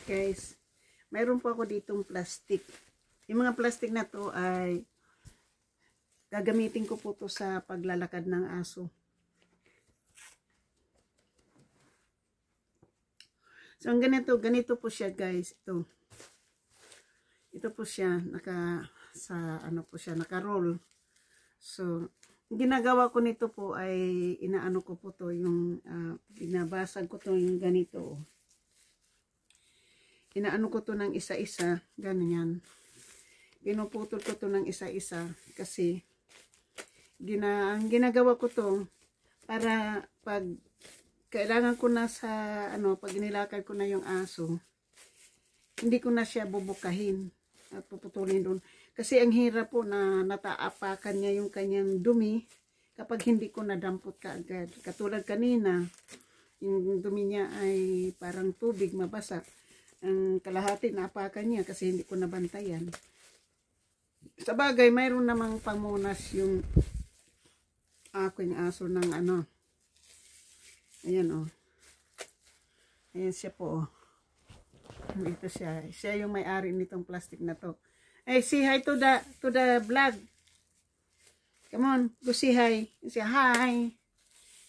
Guys, mayroon po ako ditong plastic. Yung mga plastic na to ay gagamitin ko po to sa paglalakad ng aso. So, ang ganito po siya guys. Ito po siya, naka-roll. So, ginagawa ko nito po ay inaano ko po to, yung binabasag ko to yung ganito. Inaano ko to ng isa-isa, ganyan. Pinuputol ko to ng isa-isa kasi ginagawa ko to para pag kailangan ko na sa pag inilakad ko na yung aso, hindi ko na siya bubukahin at puputulin doon. Kasi ang hirap po na nataapakan niya yung kanyang dumi kapag hindi ko nadampot kaagad. Katulad kanina, yung dumi niya ay parang tubig, mabasa. Ang kalahati naapakan niya kasi hindi ko nabantayan. Sa bagay, mayroon namang pamunas yung aking aso ng Ayan o. Ayan siya po o. Ito siya. Siya yung may-ari nitong plastic na to. Hey, say hi to the vlog. Come on, go say hi. Say hi.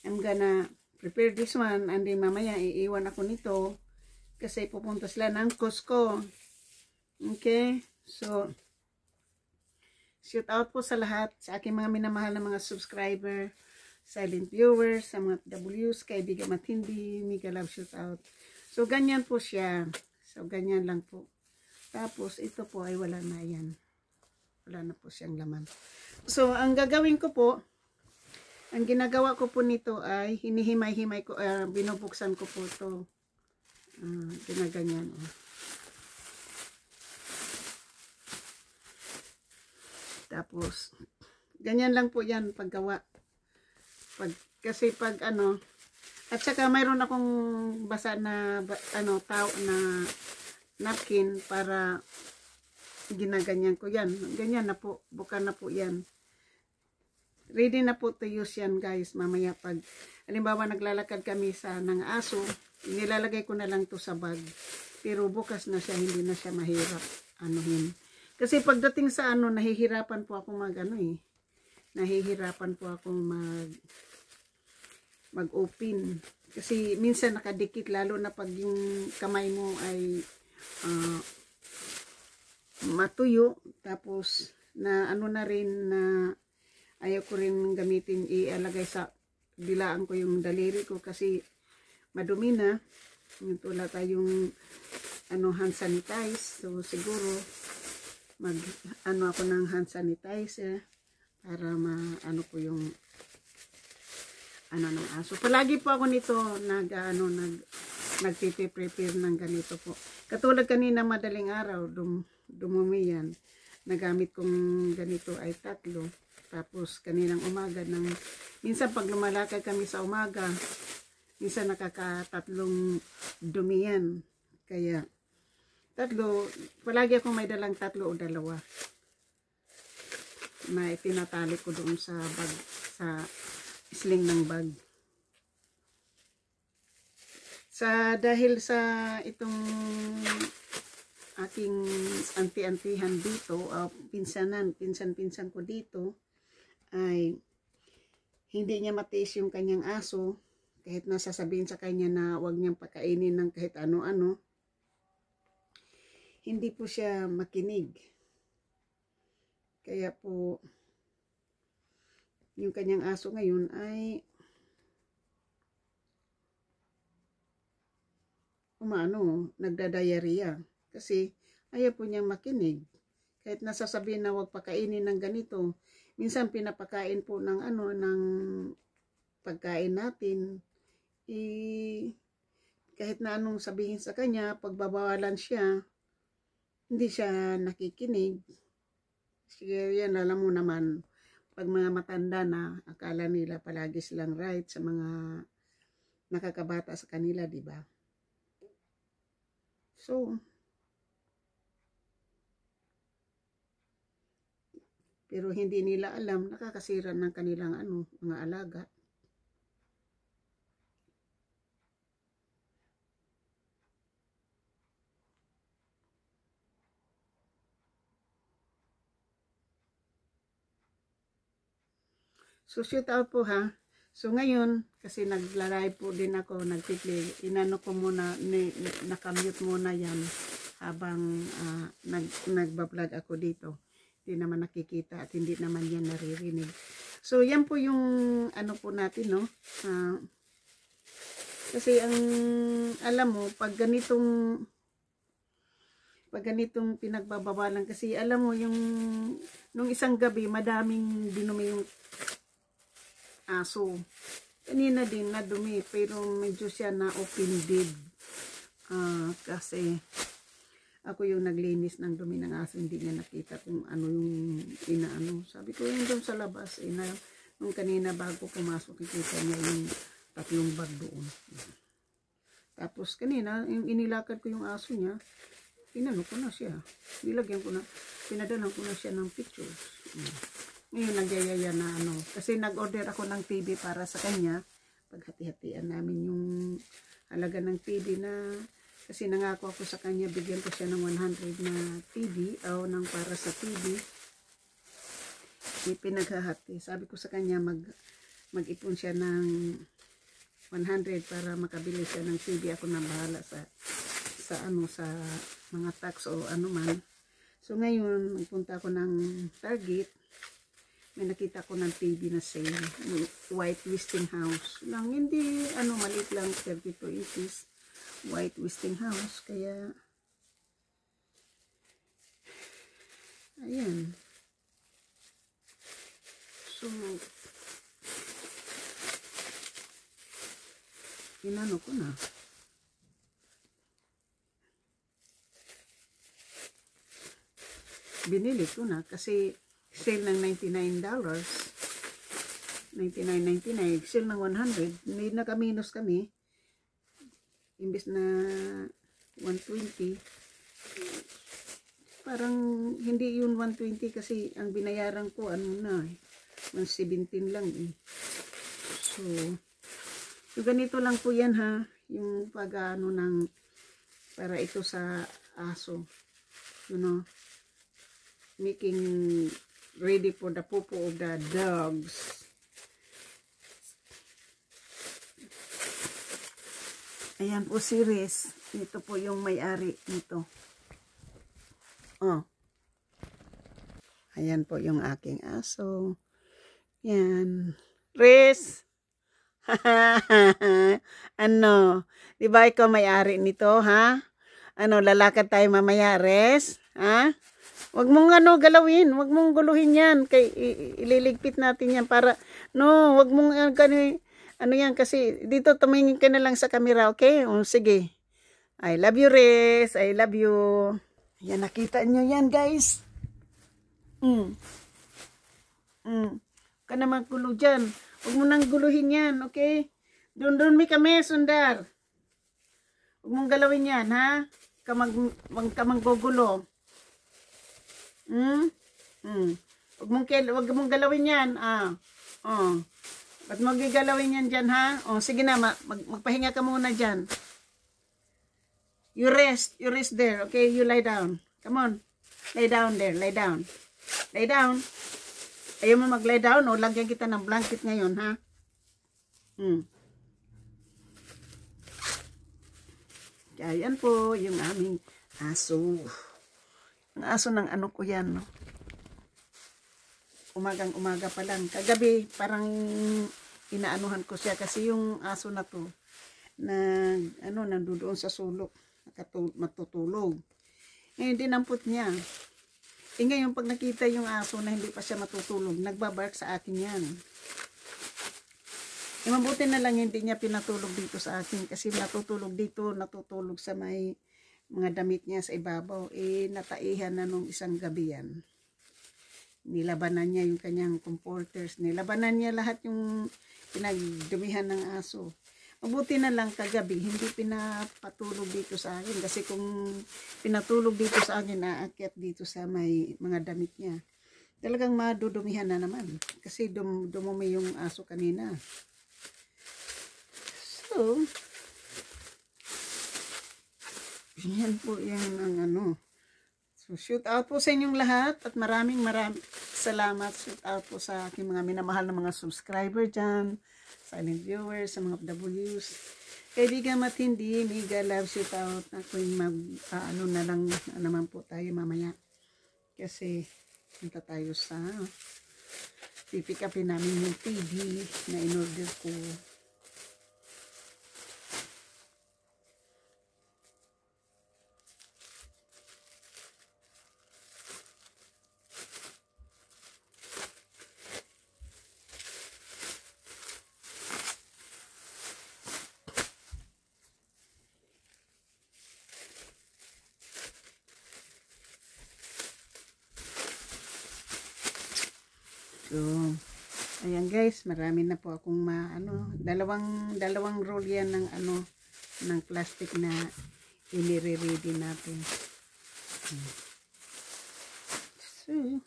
I'm gonna prepare this one and then mamaya iiwan ako nito kasi pupunta sila ng Costco. Okay? So, shout out po sa lahat, sa aking mga minamahal na mga subscriber, silent viewers, sa mga W's, kaibigan matindi, mega love shout out. So, ganyan po siya. So, ganyan lang po. Tapos, ito po ay wala na yan. Wala na po siyang laman. So, ang gagawin ko po, ang ginagawa ko po nito ay hinihimay-himay ko, binubuksan ko po ito. Ginaganyan. Tapos, ganyan lang po yan paggawa. Kasi pag at saka mayroon akong basa na napkin para ginaganyan ko yan. Ganyan na po, buka na po yan. Ready na po to use yan guys. Mamaya pag halimbawa naglalakad kami ng aso, nilalagay ko na lang to sa bag. Pero bukas na siya, hindi na siya mahirap anuhin. Kasi pagdating sa nahihirapan po ako nahihirapan po ako mag-open. Kasi minsan nakadikit, lalo na pag yung kamay mo ay matuyo. Tapos, na na rin na ayaw ko rin gamitin, ialagay sa bilaan ko yung daliri ko kasi madumi na. Wala tayong hand sanitize. So, siguro, ako ng hand sanitizer para ko yung ng aso. Palagi po ako nito nagpiprepare ng ganito po. Katulad kanina madaling araw, dumumi yan. Nagamit kong ganito ay 3. Tapos kaninang umaga, minsan pag lumalakad kami sa umaga, minsan nakaka-3 dumi yan. Kaya 3, palagi akong may dalang 3 o 2. May tinatali ko doon sa bag, sa sling ng bag. Dahil sa itong aking anti-antihan dito, pinsan-pinsan ko dito, ay hindi niya matiis yung kanyang aso, kahit nasasabihin sa kanya na huwag niyang pakainin ng kahit ano-ano, hindi po siya makinig. Kaya po, yung kanyang aso ngayon ay nagda-diarrhea. Kasi ayaw po niyang makinig. Kahit nasasabihin na huwag pakainin ng ganito, minsan pinapakain po ng ng pagkain natin. Kahit na anong sabihin sa kanya, pagbabawalan siya, hindi siya nakikinig. Sige, yan, alam mo naman, pag mga matanda na, akala nila palagi silang right sa mga nakakabata sa kanila, di ba? So, pero hindi nila alam, nakakasira ng kanilang mga alaga. So shoot out po ha. So ngayon, kasi nagla-live po din ako, nagpipli, inano ko muna, nakamute muna yan habang nagbablog ako dito. Hindi naman nakikita at hindi naman yan naririnig. So yan po yung ano po natin, no? Kasi ang alam mo, pag ganitong pinagbabawalan, kasi alam mo yung nung isang gabi madaming dinumi yung aso. Kanina din nadumi pero medyo siya na offended. Kasi ako yung naglinis ng dumi ng aso, hindi niya nakita kung ano yung inaano. Sabi ko yung doon sa labas, nung kanina bago pumasok, ikita niya yung 3 bag doon. Tapos kanina, yung inilakad ko yung aso niya, inano ko na siya. Nilagyan ko na, pinadalan ko na siya ng pictures. Ngayon nagyayaya na ano. Kasi nag-order ako ng TV para sa kanya. Paghati-hatian namin yung halaga ng TV na, kasi nangako ako sa kanya, bigyan ko siya ng 100 na TV o ng para sa TV. Pinaghahati. Sabi ko sa kanya mag-ipon siya ng 100 para makabili siya ng TV. Ako na bahala sa mga tax o ano man. So ngayon, nagpunta ako ng Target. May nakita ko ng TV na sale. White Westinghouse lang. Hindi, maliit lang, 32 inches. White Westinghouse. Kaya, ayan. So, inano ko na. Binili ko na kasi sale ng $99. $99.99. Sale ng 100. Hindi nakaminus kami. Imbes na 120. Parang hindi yun 120 kasi ang binayaran ko 117 lang eh. So, yung ganito lang po yan ha. Yung pag-ano ng para ito sa aso. You know, making ready for the popo of the dogs. Ayan po si Riz. Ito po yung may-ari nito. Oh. Ayan po yung aking aso. Yan. Riz! Ano? Diba ikaw may-ari nito, ha? Lalakad tayo mamaya, Riz? Ha? Wag mong galawin, wag mong guluhin yan, kay ililigpit natin yan para, wag mong yan kasi, dito tumingin ka na lang sa camera, okay? Sige. I love you, Riz. I love you. Yan, nakita nyo yan, guys. Ka naman gulo dyan. Wag mo nang guluhin yan, okay? Doon may kami, Sundar. Wag mong galawin yan, ha? Kamang gugulo. Wag mong galawin yan. Ba't mo gigalawin yan dyan, ha? Sige na, magpahinga ka muna dyan. You rest there, okay? You lie down. Come on. Lay down there, lay down. Lay down. Ayaw mo mag-lay down, lagyan kita ng blanket ngayon, ha? Kaya yan po, yung aming aso. Ang aso ng ano ko yan, no? Umagang-umaga pa lang. Kagabi, parang inaanuhan ko siya kasi yung aso na to, nandoon sa sulok, matutulog. Ngayon, dinampot niya. Ngayon, pag nakita yung aso na hindi pa siya matutulog, nagbabark sa akin yan. Mabuti na lang hindi niya pinatulog dito sa akin kasi natutulog dito, natutulog sa may mga damit niya sa ibabaw. Nataihan na nung isang gabi yan. Nilabanan niya yung kanyang comforters. Nilabanan niya lahat yung pinagdumihan ng aso. Mabuti na lang kagabi, hindi pinapatulog dito sa akin. Kasi kung pinatulog dito sa akin, naakyat dito sa may mga damit niya. Talagang madudumihan na naman. Kasi dumumi yung aso kanina. So, yan po yan ang So, shoot out po sa inyong lahat at maraming salamat. Shout out po sa aking mga minamahal na mga subscriber dyan, silent viewers, sa mga FWs. Kaibigan matindi, mega love, shout out. Ako yung ano na lang naman po tayo mamaya. Kasi punta tayo sa pipick upin namin yung TV na in-order ko. So, ayan guys, marami na po akong dalawang roll yan ng ng plastic na inire-ready natin. So,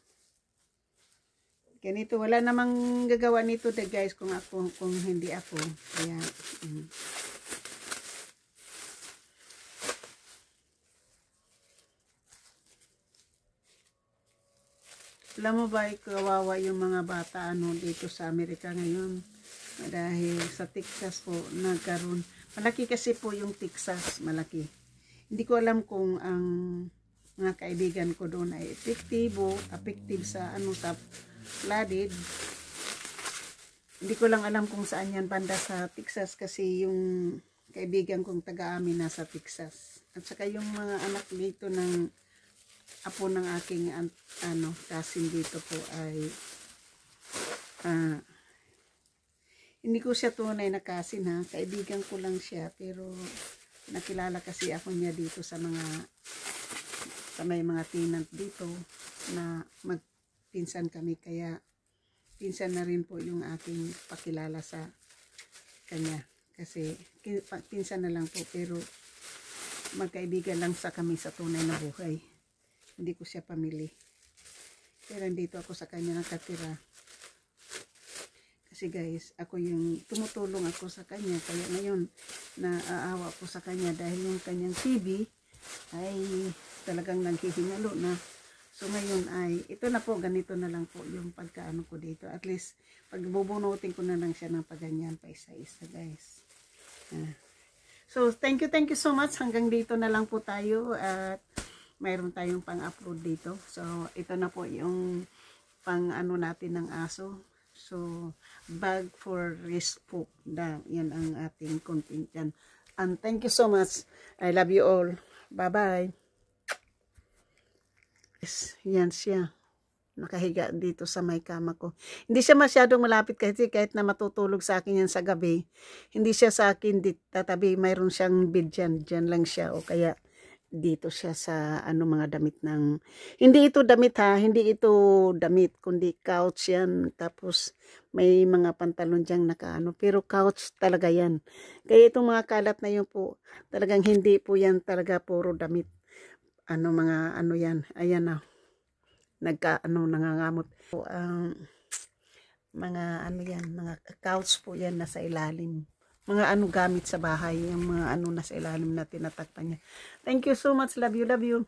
ganito, wala namang gagawa nito guys kung hindi ako. Kaya, alam mo ba, kawawa yung mga bata dito sa Amerika ngayon. Dahil sa Texas po nagkaroon. Malaki kasi po yung Texas, malaki. Hindi ko alam kung ang mga kaibigan ko doon ay effective sa sa flooded. Hindi ko lang alam kung saan yan banda sa Texas kasi yung kaibigan kong taga-amin nasa Texas. At saka yung mga anak dito ng apo ng aking cousin dito po ay hindi ko siya tunay na cousin ha, kaibigan ko lang siya, pero nakilala kasi ako niya dito sa may mga tenant dito na magpinsan kami, kaya pinsan na rin po yung aking pakilala sa kanya kasi pinsan na lang po, pero magkaibigan lang sa kami sa tunay na buhay. Hindi ko siya pamili. Pero dito ako sa kanya nakatira. Kasi guys, ako yung tumutulong ako sa kanya. Kaya ngayon, naaawa ko sa kanya dahil yung kanyang TV ay talagang naghihingalo na. So ngayon ay, ito na po, ganito na lang po yung pagkaano ko dito. At least, pagbubunutin ko na lang siya ng paganyan pa isa-isa guys. So, thank you so much. Hanggang dito na lang po tayo at mayroon tayong pang-upload dito. So, ito na po yung pang-ano natin ng aso. So, bag for risk po. Yan ang ating content dyan. And thank you so much. I love you all. Bye-bye. Yes, yan siya. Nakahiga dito sa may kama ko. Hindi siya masyadong malapit kasi kahit na matutulog sa akin yan sa gabi. Hindi siya sa akin tatabi. Mayroon siyang bed dyan. Dyan lang siya. O kaya dito siya sa mga damit ng, hindi ito damit ha, hindi ito damit kundi couch yan, tapos may mga pantalon diyang nakaano, pero couch talaga yan. Kaya itong mga kalat na yun po, talagang hindi po yan talaga puro damit, mga yan, ayan na, nangangamot po ang mga yan, mga couch po yan nasa ilalim. Mga gamit sa bahay, yung mga nasa ilalim na tinatakpan niya. Thank you so much. Love you, love you.